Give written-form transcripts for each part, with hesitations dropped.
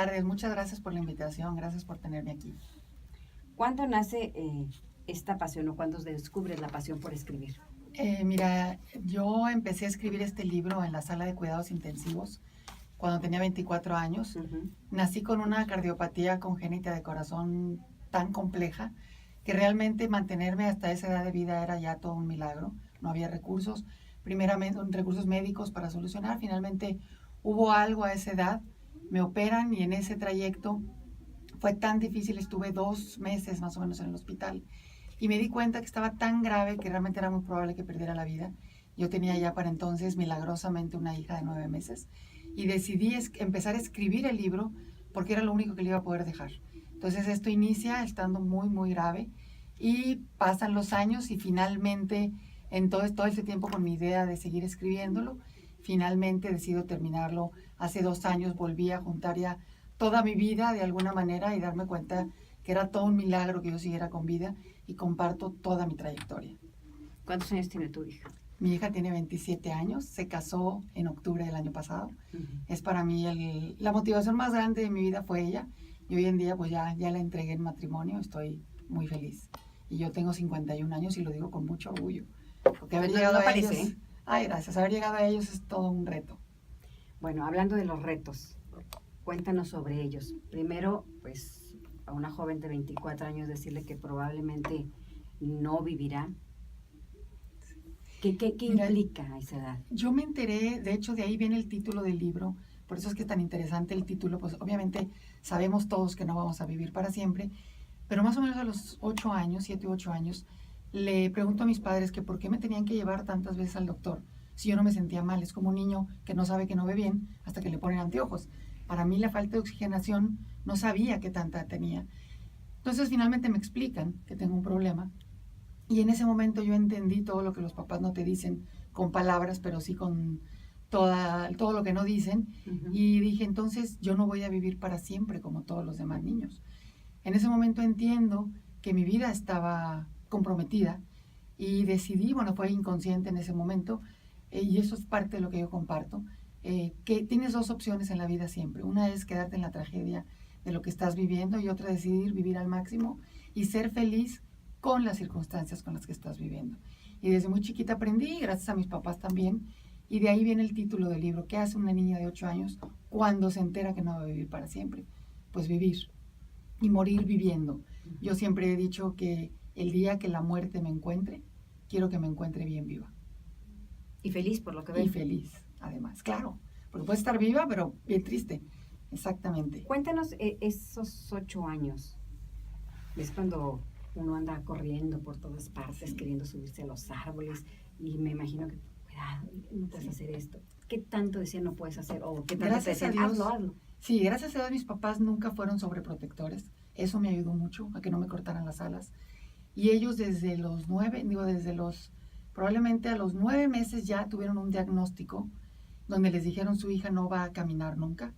tardes, muchas gracias por la invitación, gracias por tenerme aquí. ¿Cuándo nace esta pasión o cuándo descubres la pasión por escribir? Mira, yo empecé a escribir este libro en la sala de cuidados intensivos cuando tenía 24 años. Nací con una cardiopatía congénita de corazón tan compleja que realmente mantenerme hasta esa edad de vida era ya todo un milagro. No había recursos, primeramente recursos médicos para solucionar. Finalmente hubo algo a esa edad, me operan y en ese trayecto fue tan difícil, estuve 2 meses más o menos en el hospital y me di cuenta que estaba tan grave que realmente era muy probable que perdiera la vida. Yo tenía ya para entonces milagrosamente una hija de 9 meses y decidí empezar a escribir el libro porque era lo único que le iba a poder dejar. Entonces esto inicia estando muy, muy grave y pasan los años y finalmente en todo ese tiempo con mi idea de seguir escribiéndolo, finalmente decido terminarlo. Hace 2 años volví a juntar ya toda mi vida de alguna manera y darme cuenta que era todo un milagro que yo siguiera con vida y comparto toda mi trayectoria. ¿Cuántos años tiene tu hija? Mi hija tiene 27 años, se casó en octubre del año pasado. Es para mí la motivación más grande de mi vida fue ella y hoy en día pues ya la entregué en matrimonio, estoy muy feliz. Y yo tengo 51 años y lo digo con mucho orgullo, porque haber llegado a ellos... Ay, gracias, haber llegado a ellos es todo un reto. Bueno, hablando de los retos, cuéntanos sobre ellos. Primero, pues a una joven de 24 años decirle que probablemente no vivirá. ¿Qué Mira, implica a esa edad? Yo me enteré, de hecho de ahí viene el título del libro, por eso es que es tan interesante el título, pues obviamente sabemos todos que no vamos a vivir para siempre, pero más o menos a los 8 años, 7 u 8 años, le pregunto a mis padres que por qué me tenían que llevar tantas veces al doctor si yo no me sentía mal. Es como un niño que no sabe que no ve bien hasta que le ponen anteojos. Para mí la falta de oxigenación no sabía qué tanta tenía. Entonces finalmente me explican que tengo un problema y en ese momento yo entendí todo lo que los papás no te dicen con palabras, pero sí con todo lo que no dicen. Y dije, entonces yo no voy a vivir para siempre como todos los demás niños. En ese momento entiendo que mi vida estaba comprometida y decidí, bueno, fue inconsciente en ese momento, y eso es parte de lo que yo comparto, que tienes 2 opciones en la vida siempre. Una es quedarte en la tragedia de lo que estás viviendo y otra decidir vivir al máximo y ser feliz con las circunstancias con las que estás viviendo. Y desde muy chiquita aprendí, gracias a mis papás también, y de ahí viene el título del libro. ¿Qué hace una niña de 8 años cuando se entera que no va a vivir para siempre? Pues vivir y morir viviendo. Yo siempre he dicho que el día que la muerte me encuentre, quiero que me encuentre bien viva. Y feliz por lo que veo. Y feliz, además, claro, porque puede estar viva, pero bien triste. Exactamente. Cuéntanos esos 8 años. Es cuando uno anda corriendo por todas partes, queriendo subirse a los árboles, y me imagino que, cuidado, no puedes hacer esto. ¿Qué tanto decían no puedes hacer? O ¿qué tanto te decían, hazlo? Sí, gracias a Dios mis papás nunca fueron sobreprotectores. Eso me ayudó mucho a que no me cortaran las alas. Y ellos desde los probablemente a los 9 meses ya tuvieron un diagnóstico donde les dijeron su hija no va a caminar nunca,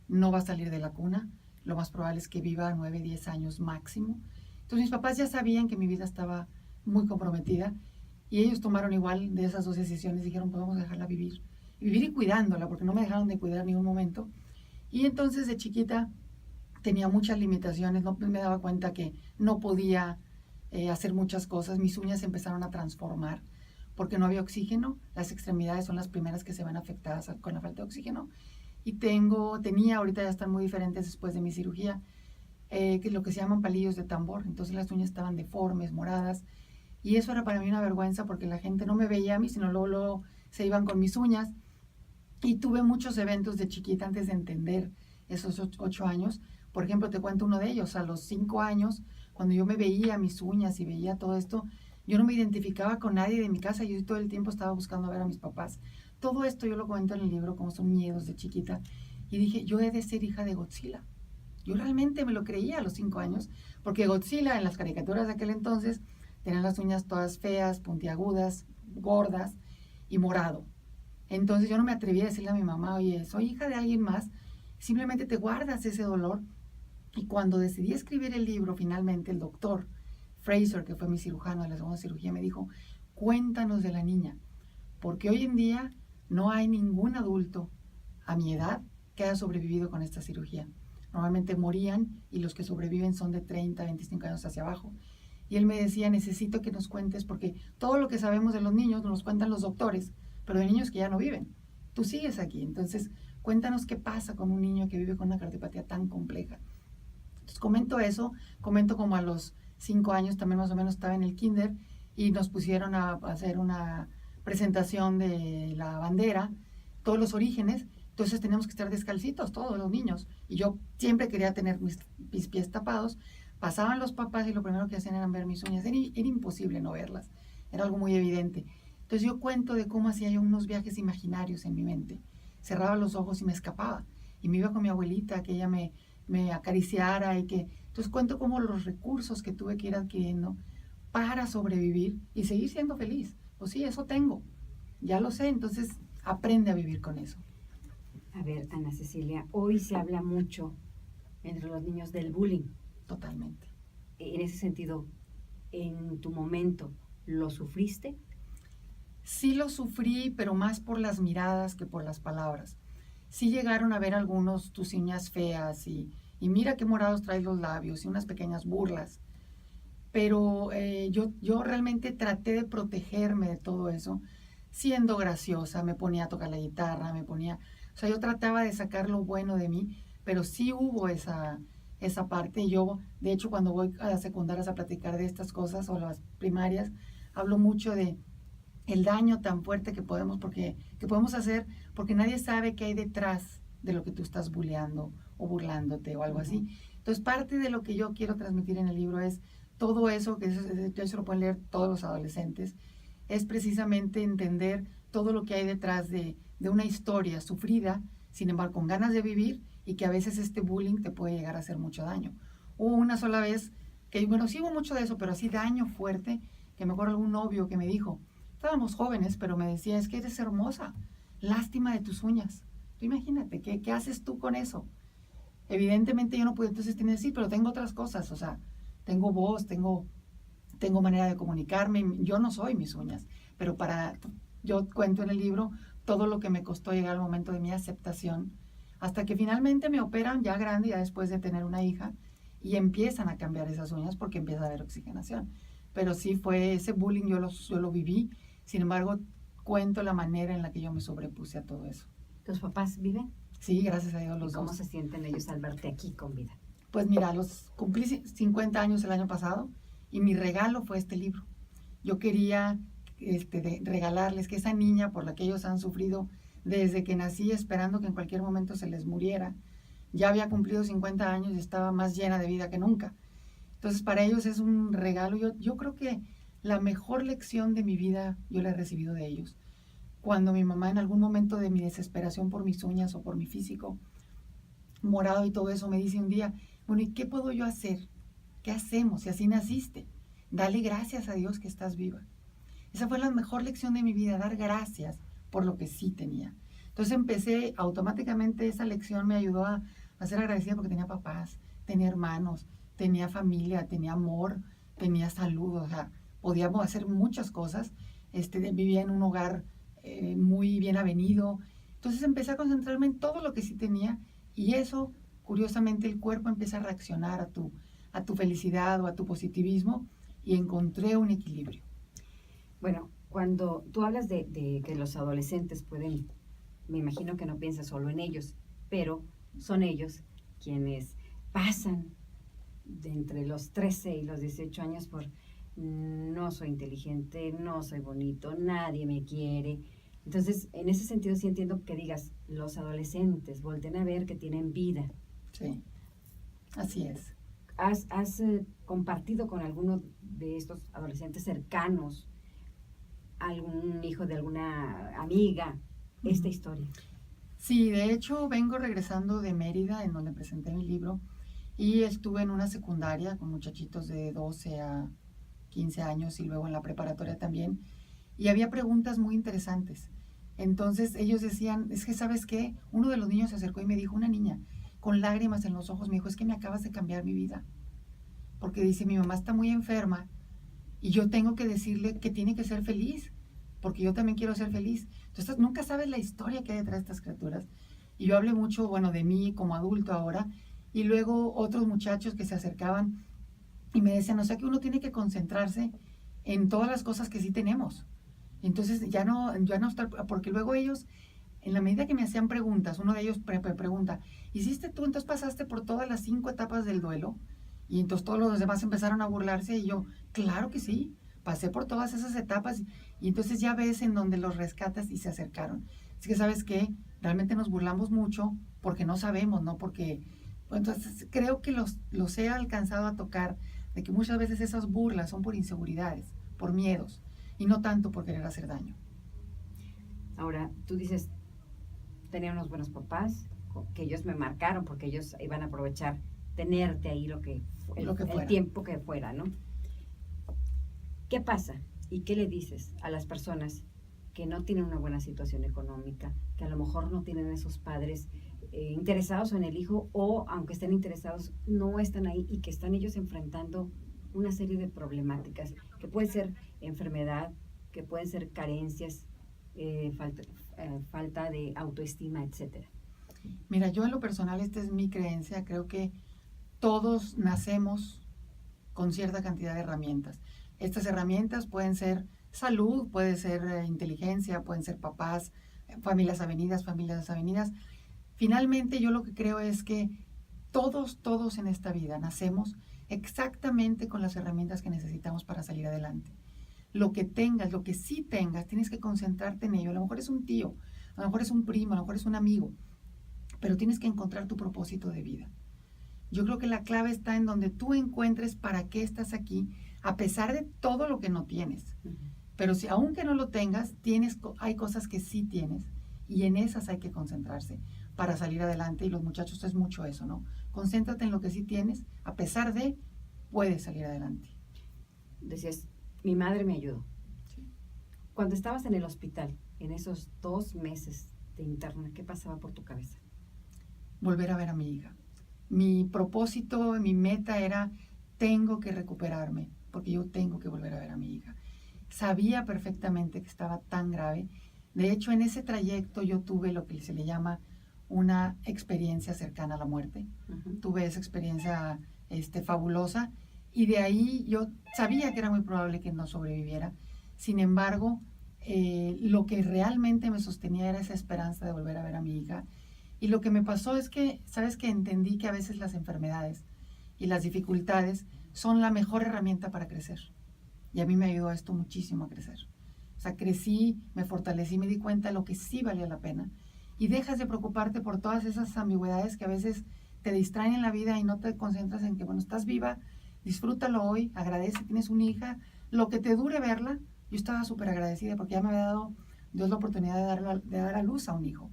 no va a salir de la cuna, lo más probable es que viva 9, 10 años máximo. Entonces mis papás ya sabían que mi vida estaba muy comprometida y ellos tomaron igual de esas 2 decisiones, dijeron pues vamos a dejarla vivir y cuidándola, porque no me dejaron de cuidar ni un momento. Y entonces de chiquita tenía muchas limitaciones, no me daba cuenta que no podía hacer muchas cosas. Mis uñas se empezaron a transformar porque no había oxígeno. Las extremidades son las primeras que se ven afectadas con la falta de oxígeno. Y tenía, ahorita ya están muy diferentes después de mi cirugía, que es lo que se llaman palillos de tambor. Entonces las uñas estaban deformes, moradas. Y eso era para mí una vergüenza porque la gente no me veía a mí, sino luego se iban con mis uñas. Y tuve muchos eventos de chiquita antes de entender esos 8 años. Por ejemplo, te cuento uno de ellos. A los 5 años, cuando yo me veía mis uñas y veía todo esto, yo no me identificaba con nadie de mi casa. Yo todo el tiempo estaba buscando ver a mis papás. Todo esto yo lo cuento en el libro, como son miedos de chiquita. Y dije, yo he de ser hija de Godzilla. Yo realmente me lo creía a los 5 años, porque Godzilla en las caricaturas de aquel entonces tenía las uñas todas feas, puntiagudas, gordas y morado. Entonces yo no me atreví a decirle a mi mamá, oye, soy hija de alguien más. Simplemente te guardas ese dolor. Y cuando decidí escribir el libro, finalmente el doctor Fraser, que fue mi cirujano de la segunda cirugía, me dijo, cuéntanos de la niña, porque hoy en día no hay ningún adulto a mi edad que haya sobrevivido con esta cirugía. normalmente morían y los que sobreviven son de 30, 25 años hacia abajo. Y él me decía, necesito que nos cuentes, porque todo lo que sabemos de los niños nos los cuentan los doctores, pero de niños que ya no viven. Tú sigues aquí, entonces cuéntanos qué pasa con un niño que vive con una cardiopatía tan compleja. Entonces comento eso, comento como a los 5 años también más o menos estaba en el kinder y nos pusieron a hacer una presentación de la bandera, todos los orígenes, entonces teníamos que estar descalcitos todos los niños y yo siempre quería tener mis pies tapados. Pasaban los papás y lo primero que hacían era ver mis uñas, era imposible no verlas, era algo muy evidente. Entonces yo cuento de cómo hacía yo unos viajes imaginarios en mi mente, cerraba los ojos y me escapaba y me iba con mi abuelita, que ella me acariciara y que... Entonces cuento cómo los recursos que tuve que ir adquiriendo para sobrevivir y seguir siendo feliz. Pues sí, eso tengo, ya lo sé, entonces aprende a vivir con eso. A ver, Ana Cecilia, hoy se habla mucho entre los niños del bullying. Totalmente. En ese sentido, en tu momento, ¿lo sufriste? Sí lo sufrí, pero más por las miradas que por las palabras. Sí llegaron a ver algunos tus uñas feas y mira qué morados traes los labios y unas pequeñas burlas. Pero yo realmente traté de protegerme de todo eso, siendo graciosa, me ponía a tocar la guitarra, o sea, yo trataba de sacar lo bueno de mí, pero sí hubo esa parte. Yo, de hecho, cuando voy a las secundarias a platicar de estas cosas o las primarias, hablo mucho de el daño tan fuerte que podemos hacer porque nadie sabe qué hay detrás de lo que tú estás bulleando o burlándote o algo así. Entonces, parte de lo que yo quiero transmitir en el libro es todo eso, que eso lo pueden leer todos los adolescentes, es precisamente entender todo lo que hay detrás de una historia sufrida, sin embargo, con ganas de vivir y que a veces este bullying te puede llegar a hacer mucho daño. Hubo una sola vez que, bueno, sí hubo mucho de eso, pero así daño fuerte, que me acuerdo algún novio que me dijo, estábamos jóvenes, pero me decía, es que eres hermosa, lástima de tus uñas. Tú imagínate, ¿qué haces tú con eso? Evidentemente yo no puedo, entonces tienes que decir, pero tengo otras cosas, o sea, tengo voz, tengo manera de comunicarme, yo no soy mis uñas, pero yo cuento en el libro todo lo que me costó llegar al momento de mi aceptación, hasta que finalmente me operan ya grande, ya después de tener una hija, y empiezan a cambiar esas uñas porque empieza a haber oxigenación. Pero sí fue ese bullying, yo lo viví, sin embargo, cuento la manera en la que yo me sobrepuse a todo eso. ¿Tus papás viven? Sí, gracias a Dios los dos. ¿Cómo se sienten ellos al verte aquí con vida? Pues mira, cumplí 50 años el año pasado y mi regalo fue este libro. Yo quería regalarles que esa niña por la que ellos han sufrido desde que nací, esperando que en cualquier momento se les muriera, ya había cumplido 50 años y estaba más llena de vida que nunca. Entonces para ellos es un regalo. Yo creo que la mejor lección de mi vida yo la he recibido de ellos. Cuando mi mamá en algún momento de mi desesperación por mis uñas o por mi físico morado y todo eso me dice un día, bueno, ¿y qué puedo yo hacer? ¿Qué hacemos si así naciste? Dale gracias a Dios que estás viva. Esa fue la mejor lección de mi vida, dar gracias por lo que sí tenía. Entonces empecé, automáticamente esa lección me ayudó a ser agradecida porque tenía papás, tenía hermanos, tenía familia, tenía amor, tenía salud, o sea, podíamos hacer muchas cosas. Vivía en un hogar muy bien avenido. Entonces empecé a concentrarme en todo lo que sí tenía y eso, curiosamente, el cuerpo empieza a reaccionar a tu felicidad o a tu positivismo y encontré un equilibrio. Bueno, cuando tú hablas de que los adolescentes pueden, me imagino que no piensas solo en ellos, pero son ellos quienes pasan de entre los 13 y los 18 años por no soy inteligente, no soy bonito, nadie me quiere. Entonces, en ese sentido sí entiendo que digas, los adolescentes volten a ver que tienen vida. Sí, así es. ¿Has compartido con alguno de estos adolescentes cercanos, algún hijo de alguna amiga, esta historia? Sí, de hecho vengo regresando de Mérida, en donde presenté mi libro, y estuve en una secundaria con muchachitos de 12 a 15 años y luego en la preparatoria también, y había preguntas muy interesantes. Entonces ellos decían, es que ¿sabes qué? Uno de los niños se acercó y me dijo, una niña con lágrimas en los ojos, me dijo, es que me acabas de cambiar mi vida, porque dice, mi mamá está muy enferma y yo tengo que decirle que tiene que ser feliz, porque yo también quiero ser feliz. Entonces nunca sabes la historia que hay detrás de estas criaturas. Y yo hablé mucho, bueno, de mí como adulto ahora, y luego otros muchachos que se acercaban y me decían, o sea que uno tiene que concentrarse en todas las cosas que sí tenemos. Entonces ya no estar, porque luego ellos, en la medida que me hacían preguntas, uno de ellos pregunta, ¿hiciste tú? Entonces pasaste por todas las 5 etapas del duelo, y entonces todos los demás empezaron a burlarse, y yo, claro que sí, pasé por todas esas etapas, y entonces ya ves en donde los rescatas y se acercaron. Así que, ¿sabes qué? Realmente nos burlamos mucho porque no sabemos, ¿no? Porque, pues, entonces creo que los he alcanzado a tocar, de que muchas veces esas burlas son por inseguridades, por miedos, y no tanto por querer hacer daño. Ahora, tú dices, tenía unos buenos papás, que ellos me marcaron porque ellos iban a aprovechar tenerte ahí el tiempo que fuera, ¿no? ¿Qué pasa? ¿Y qué le dices a las personas que no tienen una buena situación económica, que a lo mejor no tienen esos padres interesados en el hijo, o aunque estén interesados, no están ahí, y que están ellos enfrentando una serie de problemáticas, que pueden ser enfermedad, que pueden ser carencias, falta de autoestima, etcétera? Mira, yo en lo personal, esta es mi creencia, creo que todos nacemos con cierta cantidad de herramientas. Estas herramientas pueden ser salud, puede ser inteligencia, pueden ser papás, familias avenidas. Finalmente, yo lo que creo es que todos en esta vida nacemos exactamente con las herramientas que necesitamos para salir adelante. Lo que tengas, lo que sí tengas, tienes que concentrarte en ello. A lo mejor es un tío, a lo mejor es un primo, a lo mejor es un amigo, pero tienes que encontrar tu propósito de vida. Yo creo que la clave está en donde tú encuentres para qué estás aquí, a pesar de todo lo que no tienes. Pero si aunque no lo tengas, hay cosas que sí tienes, y en esas hay que concentrarse para salir adelante. Y los muchachos es mucho eso, ¿no? Concéntrate en lo que sí tienes, a pesar de, puedes salir adelante. Decías, mi madre me ayudó. Sí. Cuando estabas en el hospital, en esos 2 meses de interna, ¿qué pasaba por tu cabeza? Volver a ver a mi hija. Mi propósito, mi meta era, tengo que recuperarme, porque yo tengo que volver a ver a mi hija. Sabía perfectamente que estaba tan grave. De hecho, en ese trayecto yo tuve lo que se le llama una experiencia cercana a la muerte. Tuve esa experiencia fabulosa, y de ahí yo sabía que era muy probable que no sobreviviera. Sin embargo, lo que realmente me sostenía era esa esperanza de volver a ver a mi hija. Y lo que me pasó es que, ¿sabes qué? Entendí que a veces las enfermedades y las dificultades son la mejor herramienta para crecer. Y a mí me ayudó esto muchísimo a crecer. O sea, crecí, me fortalecí, me di cuenta de lo que sí valía la pena. Y dejas de preocuparte por todas esas ambigüedades que a veces te distraen en la vida, y no te concentras en que, bueno, estás viva, disfrútalo hoy, agradece, tienes una hija, lo que te dure verla. Yo estaba súper agradecida porque ya me había dado Dios la oportunidad de dar a luz a un hijo.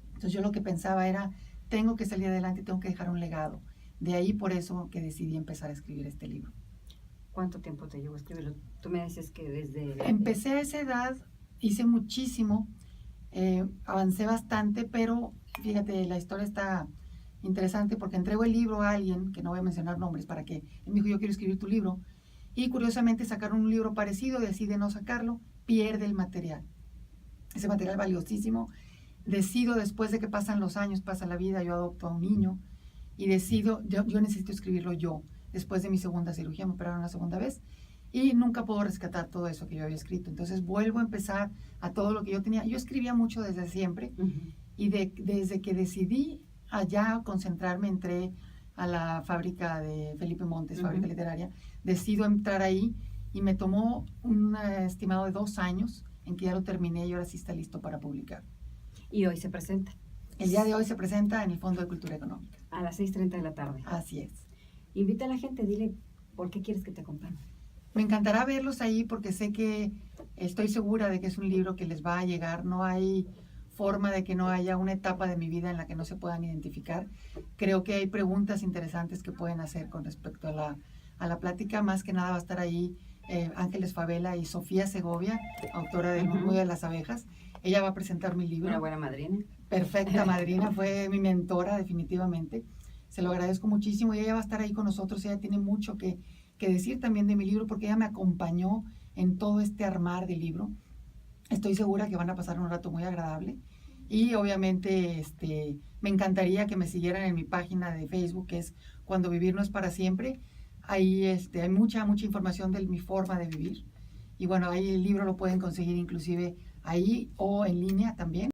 Entonces yo lo que pensaba era, tengo que salir adelante, tengo que dejar un legado. De ahí por eso que decidí empezar a escribir este libro. ¿Cuánto tiempo te llevó a escribirlo? Tú me dices que desde... Empecé a esa edad, hice muchísimo, avancé bastante, pero fíjate, la historia está interesante porque entrego el libro a alguien, que no voy a mencionar nombres, para que, él me dijo, yo quiero escribir tu libro, y curiosamente sacaron un libro parecido, decide no sacarlo, pierde el material. Ese material valiosísimo. Decido, después de que pasan los años, pasa la vida, yo adopto a un niño, y decido, yo necesito escribirlo yo. Después de mi segunda cirugía, me operaron una segunda vez, y nunca puedo rescatar todo eso que yo había escrito. Entonces vuelvo a empezar a todo lo que yo tenía. Yo escribía mucho desde siempre, y desde que decidí allá concentrarme, entré a la fábrica de Felipe Montes, fábrica literaria, decido entrar ahí, y me tomó un estimado de 2 años en que ya lo terminé, y ahora sí está listo para publicar. Y hoy se presenta. El día de hoy se presenta en el Fondo de Cultura Económica. A las 6:30 de la tarde. Así es. Invita a la gente, dile por qué quieres que te acompañe. Me encantará verlos ahí porque sé que, estoy segura de que es un libro que les va a llegar. No hay forma de que no haya una etapa de mi vida en la que no se puedan identificar. Creo que hay preguntas interesantes que pueden hacer con respecto a la plática. Más que nada va a estar ahí Ángeles Favela y Sofía Segovia, autora del Murmullo de las Abejas. Ella va a presentar mi libro. Una buena madrina. Perfecta madrina, fue mi mentora definitivamente. Se lo agradezco muchísimo, y ella va a estar ahí con nosotros. Ella tiene mucho que decir también de mi libro, porque ella me acompañó en todo este armar del libro. Estoy segura que van a pasar un rato muy agradable, y obviamente Me encantaría que me siguieran en mi página de Facebook, que es Cuando Vivir No Es Para Siempre. Ahí hay mucha información de mi forma de vivir. Y bueno, ahí el libro lo pueden conseguir inclusive ahí o en línea también.